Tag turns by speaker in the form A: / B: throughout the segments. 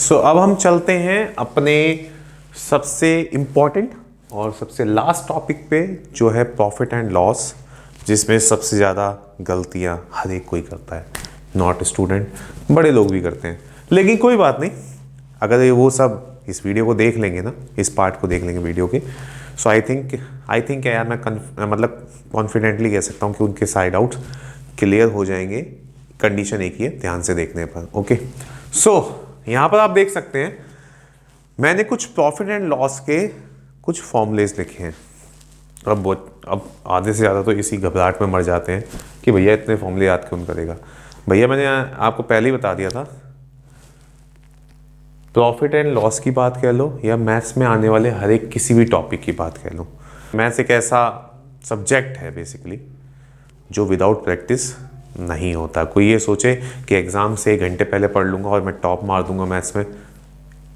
A: सो अब हम चलते हैं अपने सबसे इम्पॉर्टेंट और सबसे लास्ट टॉपिक पे, जो है प्रॉफिट एंड लॉस, जिसमें सबसे ज़्यादा गलतियां हर एक कोई करता है, नॉट स्टूडेंट, बड़े लोग भी करते हैं। लेकिन कोई बात नहीं, अगर ये वो सब इस वीडियो को देख लेंगे ना, इस पार्ट को देख लेंगे वीडियो के, सो आई थिंक यार मैं मतलब कॉन्फिडेंटली कह सकता हूँ कि उनके साइड आउट्स क्लियर हो जाएंगे। कंडीशन एक ही है, ध्यान से देखने पर। ओके, सो यहाँ पर आप देख सकते हैं मैंने कुछ प्रॉफिट एंड लॉस के कुछ फॉर्मूलेस लिखे हैं। अब आधे से ज़्यादा तो इसी घबराहट में मर जाते हैं कि भैया इतने फॉर्मूले याद कौन करेगा। भैया मैंने आपको पहले ही बता दिया था, प्रॉफिट एंड लॉस की बात कह लो या मैथ्स में आने वाले हर एक किसी भी टॉपिक की बात कह लो, मैथ्स एक ऐसा सब्जेक्ट है बेसिकली जो विदाउट प्रैक्टिस नहीं होता। कोई ये सोचे कि एग्ज़ाम से 1 घंटे पहले पढ़ लूँगा और मैं टॉप मार दूंगा मैथ्स में,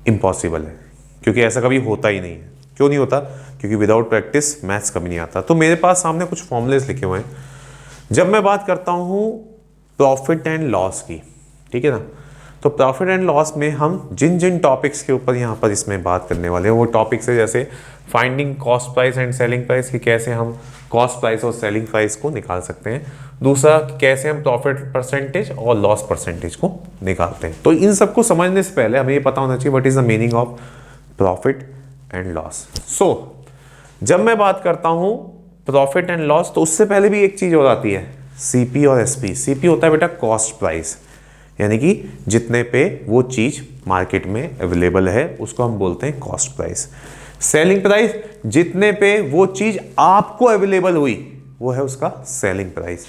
A: इम्पॉसिबल है, क्योंकि ऐसा कभी होता ही नहीं है। क्यों नहीं होता? क्योंकि विदाउट प्रैक्टिस मैथ्स कभी नहीं आता। तो मेरे पास सामने कुछ फॉर्मूलेस लिखे हुए हैं। जब मैं बात करता हूँ प्रॉफिट एंड लॉस की, ठीक है ना, तो प्रॉफिट एंड लॉस में हम जिन जिन टॉपिक्स के ऊपर यहाँ पर इसमें बात करने वाले हैं वो टॉपिक्स है, जैसे finding cost price and selling price, कि कैसे हम कॉस्ट प्राइस और सेलिंग प्राइस को निकाल सकते हैं। दूसरा, कैसे हम प्रॉफिट परसेंटेज और लॉस परसेंटेज को निकालते हैं। तो इन सबको समझने से पहले हमें ये पता होना चाहिए what is the meaning of profit and loss. So जब मैं बात करता हूं प्रॉफिट एंड लॉस, तो उससे पहले भी एक चीज और आती है, सीपी और एसपी। सीपी होता है बेटा कॉस्ट प्राइस, यानी कि जितने पे वो चीज मार्केट में अवेलेबल है उसको हम बोलते हैं कॉस्ट प्राइस। सेलिंग प्राइस, जितने पे वो चीज आपको अवेलेबल हुई वो है उसका सेलिंग प्राइस।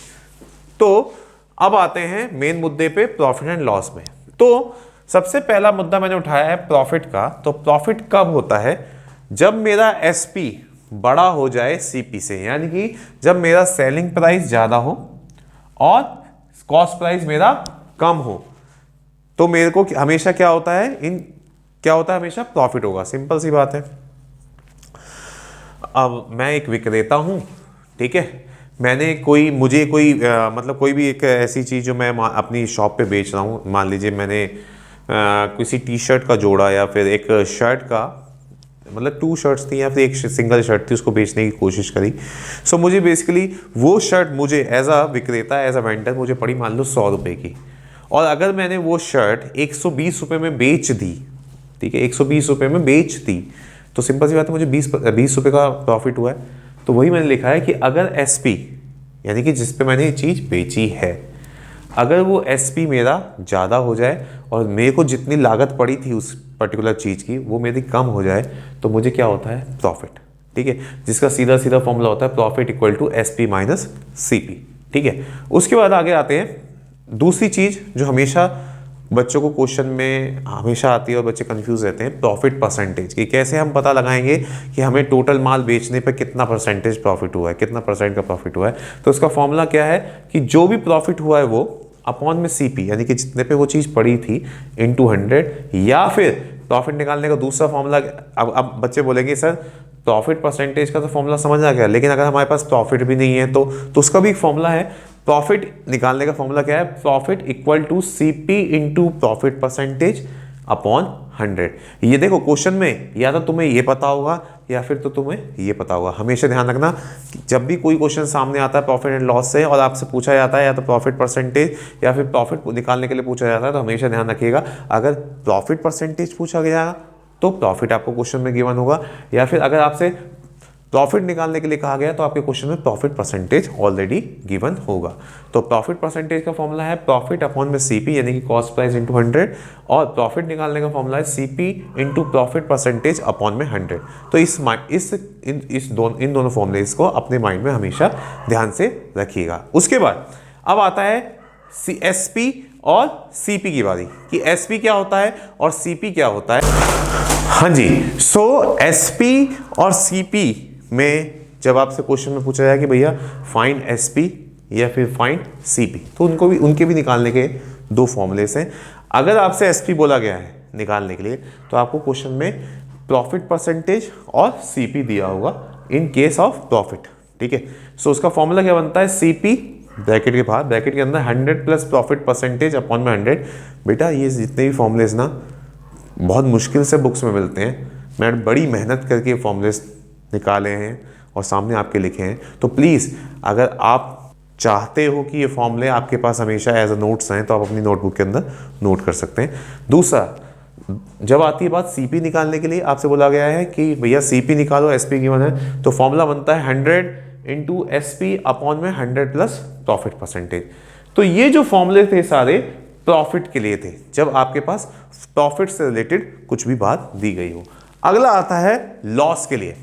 A: तो अब आते हैं मेन मुद्दे पे, प्रॉफिट एंड लॉस में। तो सबसे पहला मुद्दा मैंने उठाया है प्रॉफिट का। तो प्रॉफिट कब होता है? जब मेरा एसपी बड़ा हो जाए सीपी से, यानी कि जब मेरा सेलिंग प्राइस ज्यादा हो और कॉस्ट प्राइस मेरा कम हो, तो मेरे को हमेशा क्या होता है, हमेशा प्रॉफिट होगा। सिंपल सी बात है। अब मैं एक विक्रेता हूं, ठीक है, मुझे कोई मतलब कोई भी एक ऐसी चीज़ जो मैं अपनी शॉप पे बेच रहा हूँ, मान लीजिए मैंने किसी टी शर्ट का जोड़ा या फिर एक शर्ट का, मतलब 2 शर्ट्स थी या फिर एक सिंगल शर्ट थी, उसको बेचने की कोशिश करी। सो मुझे बेसिकली वो शर्ट मुझे एज अ विक्रेता, एज अ वेंडर मुझे पड़ी मान लो 100 रुपये की, और अगर मैंने वो शर्ट 120 रुपये में बेच दी, ठीक है, 120 रुपये में बेच दी, तो सिंपल सी बात है मुझे 20 रुपये का प्रॉफिट हुआ है। तो वही मैंने लिखा है कि अगर एसपी, यानी कि जिस पे मैंने ये चीज़ बेची है, अगर वो एसपी मेरा ज़्यादा हो जाए और मेरे को जितनी लागत पड़ी थी उस पर्टिकुलर चीज़ की वो मेरी कम हो जाए, तो मुझे क्या होता है? प्रॉफिट, ठीक है, जिसका सीधा सीधा फॉर्मूला होता है profit equal to SP minus CP, ठीक है। उसके बाद आगे आते हैं दूसरी चीज़ जो हमेशा बच्चों को क्वेश्चन में हमेशा आती है और बच्चे कंफ्यूज रहते हैं, प्रॉफिट परसेंटेज की। कैसे हम पता लगाएंगे कि हमें टोटल माल बेचने पे कितना परसेंटेज प्रॉफिट हुआ है, कितना परसेंट का प्रॉफिट हुआ है। तो इसका फॉर्मूला क्या है कि जो भी प्रॉफिट हुआ है वो अपॉन में सीपी, यानी कि जितने पे वो चीज़ पड़ी थी इनटू 100, या फिर प्रॉफिट निकालने का दूसरा फॉर्मूला। अब बच्चे बोलेंगे सर प्रॉफिट परसेंटेज का तो फॉर्मूला समझ आ गया, लेकिन अगर हमारे पास प्रॉफिट भी नहीं है तो उसका भी एक फॉर्मूला है। प्रॉफिट निकालने का फॉर्मूला क्या है? Profit equal to CP into profit percentage upon 100। ये देखो क्वेश्चन में या तो तुम्हें ये पता होगा या फिर तो तुम्हें ये पता होगा। हमेशा ध्यान रखना कि जब भी कोई क्वेश्चन सामने आता है प्रॉफिट एंड लॉस से और आपसे पूछा जाता है या तो प्रॉफिट परसेंटेज या फिर प्रॉफिट निकालने के लिए पूछा जाता है, तो हमेशा ध्यान रखिएगा अगर प्रॉफिट परसेंटेज पूछा गया तो प्रॉफिट आपको क्वेश्चन में गिवन होगा, या फिर अगर आपसे प्रॉफिट निकालने के लिए कहा गया तो आपके क्वेश्चन में प्रॉफिट परसेंटेज ऑलरेडी गिवन होगा। तो प्रॉफिट परसेंटेज का फॉर्मूला है प्रॉफिट अपॉन में सीपी, यानी कि कॉस्ट प्राइस इंटू 100, और प्रॉफिट निकालने का फॉर्मूला है CP into profit percentage upon में 100। तो इन दोनों फॉर्मूलेस को अपने माइंड में हमेशा ध्यान से रखिएगा। उसके बाद अब आता है एसपी और सीपी की बारी, कि एसपी क्या होता है और सीपी क्या होता है। हाँ जी, सो एसपी और सीपी में जब आपसे क्वेश्चन में पूछा जाए कि भैया फाइंड एसपी या फिर फाइंड सीपी, तो उनके भी निकालने के 2 फॉर्मूलेस हैं। अगर आपसे एसपी बोला गया है निकालने के लिए तो आपको क्वेश्चन में प्रॉफिट परसेंटेज और सीपी दिया होगा इन केस ऑफ प्रॉफिट, ठीक है। सो उसका फॉर्मूला क्या बनता है? सीपी ब्रैकेट के बाहर, ब्रैकेट के अंदर 100 प्लस प्रॉफिट परसेंटेज अपॉन में 100। बेटा ये जितने भी फॉर्मूलेस ना बहुत मुश्किल से बुक्स में मिलते हैं। मैंने बड़ी मेहनत करके फॉर्मूलेस निकाले हैं और सामने आपके लिखे हैं। तो प्लीज़ अगर आप चाहते हो कि ये फॉर्मूले आपके पास हमेशा एज अ नोट्स हैं तो आप अपनी नोटबुक के अंदर नोट कर सकते हैं। दूसरा, जब आती है बात सीपी निकालने के लिए, आपसे बोला गया है कि भैया सीपी निकालो, एसपी गिवन है, तो फॉर्मूला बनता है 100 इंटू एसपी अपॉन में 100 प्लस प्रॉफिट परसेंटेज। तो ये जो फॉर्मूले थे सारे प्रॉफिट के लिए थे, जब आपके पास प्रॉफिट से रिलेटेड कुछ भी बात दी गई हो। अगला आता है लॉस के लिए।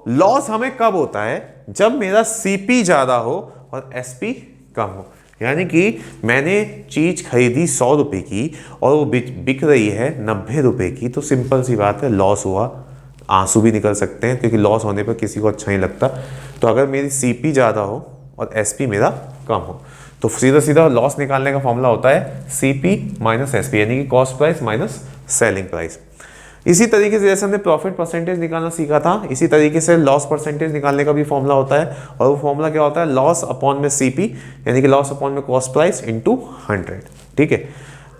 A: लॉस हमें कब होता है? जब मेरा सीपी ज्यादा हो और एसपी कम हो। यानी कि मैंने चीज खरीदी 100 रुपए की और वो बिक रही है 90 रुपए की, तो सिंपल सी बात है, लॉस हुआ। आंसू भी निकल सकते हैं क्योंकि लॉस होने पर किसी को अच्छा नहीं लगता। तो अगर मेरी सीपी ज़्यादा हो और एसपी मेरा कम हो, तो सीधा सीधा लॉस निकालने का फॉर्मूला होता है सीपी माइनस एसपी, यानी कि cost price minus selling price. इसी तरीके से जैसे हमने प्रॉफिट परसेंटेज निकालना सीखा था, इसी तरीके से लॉस परसेंटेज निकालने का भी फॉर्मूला होता है। और वो फॉर्मूला क्या होता है? लॉस अपॉन में सीपी, यानी कि लॉस अपॉन में कॉस्ट प्राइस इनटू 100। ठीक है।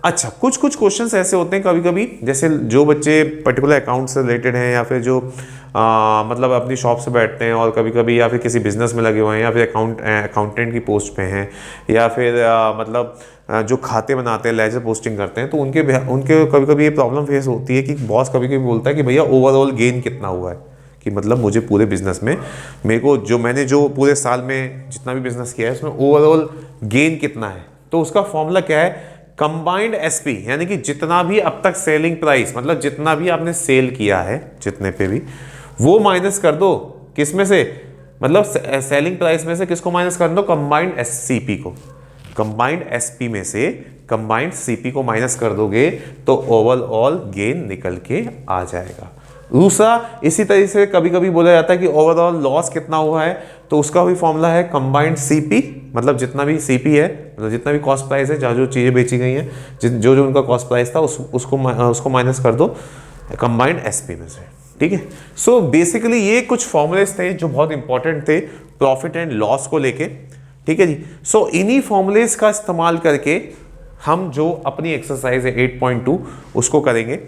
A: अच्छा, कुछ कुछ क्वेश्चंस ऐसे होते हैं कभी कभी, जैसे जो बच्चे पर्टिकुलर अकाउंट से रिलेटेड हैं या फिर जो मतलब अपनी शॉप से बैठते हैं और कभी कभी या फिर किसी बिजनेस में लगे हुए हैं या फिर अकाउंटेंट की पोस्ट पे हैं या फिर मतलब जो खाते बनाते हैं, लेजर पोस्टिंग करते हैं, तो उनके कभी कभी ये प्रॉब्लम फेस होती है कि बॉस कभी कभी बोलता है कि भैया ओवरऑल गेन कितना हुआ है, कि मतलब मुझे पूरे बिजनेस में मेरे को मैंने जो पूरे साल में जितना भी बिजनेस किया है उसमें ओवरऑल गेन कितना है। तो उसका फॉर्मूला क्या है? कंबाइंड एसपी, यानी कि जितना भी अब तक सेलिंग प्राइस, मतलब जितना भी आपने सेल किया है जितने पे भी, वो माइनस कर दो। किस में से? मतलब सेलिंग प्राइस में से किसको माइनस कर दो? कंबाइंड एससीपी को। कंबाइंड एसपी में से कंबाइंड सीपी को माइनस कर दोगे तो ओवरऑल गेन निकल के आ जाएगा। दूसरा, इसी तरीके से कभी कभी बोला जाता है कि ओवरऑल लॉस कितना हुआ है, तो उसका भी फॉर्मूला है कंबाइंड सीपी, मतलब जितना भी सीपी है, मतलब जितना भी कॉस्ट प्राइस है, जहाँ जो चीज़ें बेची गई हैं, जो जो उनका कॉस्ट प्राइस था उसको माइनस कर दो कंबाइंड एसपी में से। ठीक है। सो बेसिकली ये कुछ फॉर्मूलेस थे जो बहुत इंपॉर्टेंट थे प्रॉफिट एंड लॉस को लेके। ठीक है जी। सो इन्हीं फॉर्मूलेस का इस्तेमाल करके हम जो अपनी एक्सरसाइज है 8.2 उसको करेंगे।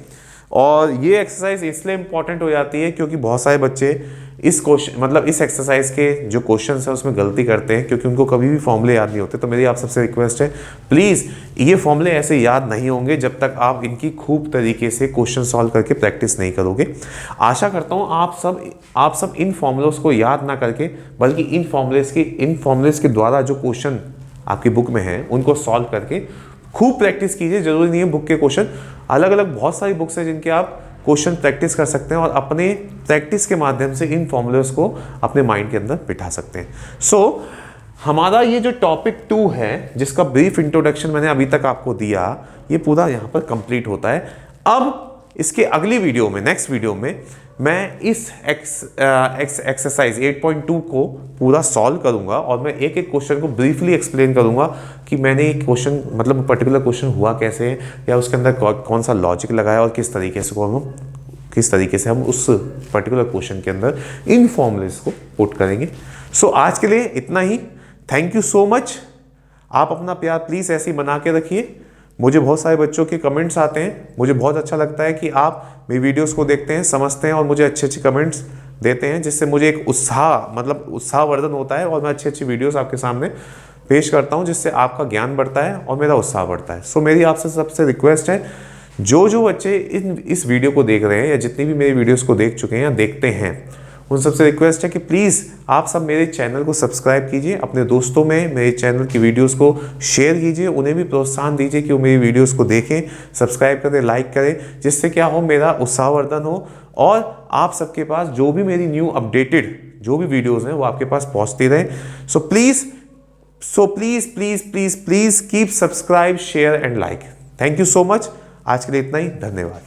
A: और ये एक्सरसाइज इसलिए इंपॉर्टेंट हो जाती है क्योंकि बहुत सारे बच्चे इस क्वेश्चन मतलब इस एक्सरसाइज के जो क्वेश्चंस है उसमें गलती करते हैं क्योंकि उनको कभी भी फॉर्मूले याद नहीं होते। तो मेरी आप सबसे रिक्वेस्ट है, प्लीज़ ये फॉर्मूले ऐसे याद नहीं होंगे जब तक आप इनकी खूब तरीके से क्वेश्चन सॉल्व करके प्रैक्टिस नहीं करोगे। आशा करता हूँ आप सब इन फॉर्मूलों को याद ना करके बल्कि इन फॉर्मूलेस के द्वारा जो क्वेश्चन आपकी बुक में है उनको सॉल्व करके खूब प्रैक्टिस कीजिए। जरूरी नहीं है बुक के क्वेश्चन, अलग अलग बहुत सारी बुक्स हैं जिनके आप क्वेश्चन प्रैक्टिस कर सकते हैं और अपने प्रैक्टिस के माध्यम से इन फॉर्मूलेस को अपने माइंड के अंदर बिठा सकते हैं। सो हमारा ये जो टॉपिक 2 है जिसका ब्रीफ इंट्रोडक्शन मैंने अभी तक आपको दिया, ये पूरा यहाँ पर कंप्लीट होता है। अब इसके अगली वीडियो में, नेक्स्ट वीडियो में मैं इस एक्सरसाइज 8.2 को पूरा सॉल्व करूंगा और मैं एक एक क्वेश्चन को ब्रीफली एक्सप्लेन करूंगा कि मैंने एक क्वेश्चन मतलब पर्टिकुलर क्वेश्चन हुआ कैसे है या उसके अंदर कौन सा लॉजिक लगाया और किस तरीके से हम उस पर्टिकुलर क्वेश्चन के अंदर इन फॉर्मूलेस को पुट करेंगे। सो आज के लिए इतना ही। Thank you so much. आप अपना प्यार प्लीज़ ऐसे ही बना के रखिए। मुझे बहुत सारे बच्चों के कमेंट्स आते हैं, मुझे बहुत अच्छा लगता है कि आप मेरी वीडियोस को देखते हैं, समझते हैं और मुझे अच्छे अच्छे कमेंट्स देते हैं, जिससे मुझे एक उत्साहवर्धन होता है और मैं अच्छी अच्छी वीडियोस आपके सामने पेश करता हूं जिससे आपका ज्ञान बढ़ता है और मेरा उत्साह बढ़ता है। सो मेरी आपसे सबसे रिक्वेस्ट है, जो बच्चे इस वीडियो को देख रहे हैं या जितनी भी मेरी वीडियोज़ को देख चुके हैं या देखते हैं, उन सबसे रिक्वेस्ट है कि प्लीज़ आप सब मेरे चैनल को सब्सक्राइब कीजिए, अपने दोस्तों में मेरे चैनल की वीडियोस को शेयर कीजिए, उन्हें भी प्रोत्साहन दीजिए कि वो मेरी वीडियोस को देखें, सब्सक्राइब करें, लाइक करें, जिससे क्या हो, मेरा उत्साहवर्धन हो और आप सबके पास जो भी मेरी न्यू अपडेटेड जो भी वीडियोज़ हैं वो आपके पास पहुँचती रहे। So please keep subscribe, share and like. Thank you so much. आज के लिए इतना ही। धन्यवाद।